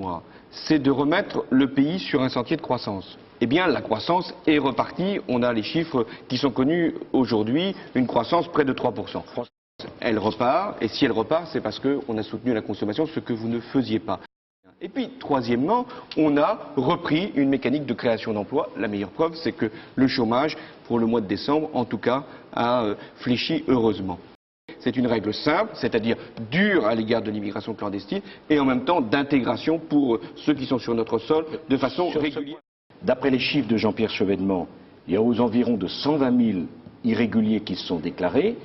moi, c'est de remettre le pays sur un sentier de croissance. Eh bien, la croissance est repartie. On a les chiffres qui sont connus aujourd'hui, une croissance près de 3%. Elle repart, et si elle repart, c'est parce qu'on a soutenu la consommation, ce que vous ne faisiez pas. Et puis, troisièmement, on a repris une mécanique de création d'emplois. La meilleure preuve, c'est que le chômage, pour le mois de décembre, en tout cas, a fléchi heureusement. C'est une règle simple, c'est-à-dire dure à l'égard de l'immigration clandestine, et en même temps d'intégration pour ceux qui sont sur notre sol de façon régulière. D'après les chiffres de Jean-Pierre Chevènement, il y a aux environs de 120 000 irréguliers qui se sont déclarés.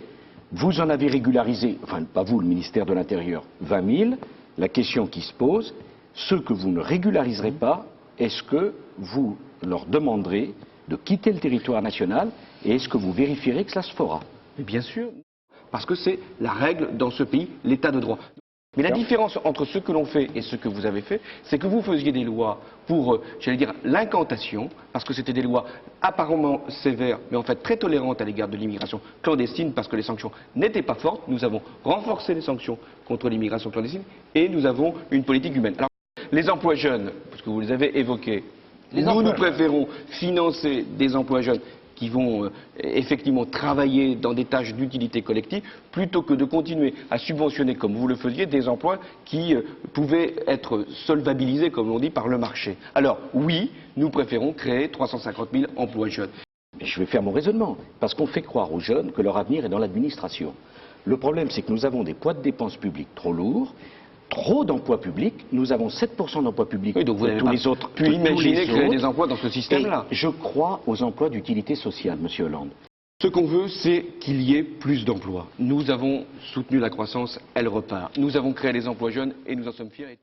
Vous en avez régularisé, enfin pas vous, le ministère de l'Intérieur, 20 000. La question qui se pose, ceux que vous ne régulariserez pas, est-ce que vous leur demanderez de quitter le territoire national et est-ce que vous vérifierez que cela se fera? Mais bien sûr, parce que c'est la règle dans ce pays, l'état de droit. Mais la différence entre ce que l'on fait et ce que vous avez fait, c'est que vous faisiez des lois pour, j'allais dire, l'incantation, parce que c'était des lois apparemment sévères, mais en fait très tolérantes à l'égard de l'immigration clandestine, parce que les sanctions n'étaient pas fortes. Nous avons renforcé les sanctions contre l'immigration clandestine et nous avons une politique humaine. Alors, les emplois jeunes, parce que vous les avez évoqués, nous préférons financer des emplois jeunes qui vont effectivement travailler dans des tâches d'utilité collective, plutôt que de continuer à subventionner, comme vous le faisiez, des emplois qui pouvaient être solvabilisés, comme on dit, par le marché. Alors oui, nous préférons créer 350 000 emplois jeunes. Mais je vais faire mon raisonnement, parce qu'on fait croire aux jeunes que leur avenir est dans l'administration. Le problème, c'est que nous avons des poids de dépenses publiques trop lourds, trop d'emplois publics. Nous avons 7% d'emplois publics. Oui, donc vous n'avez tous pas les autres, pu imaginer créer des emplois dans ce système-là. Je crois aux emplois d'utilité sociale, Monsieur Hollande. Ce qu'on veut, c'est qu'il y ait plus d'emplois. Nous avons soutenu la croissance, elle repart. Nous avons créé les emplois jeunes et nous en sommes fiers.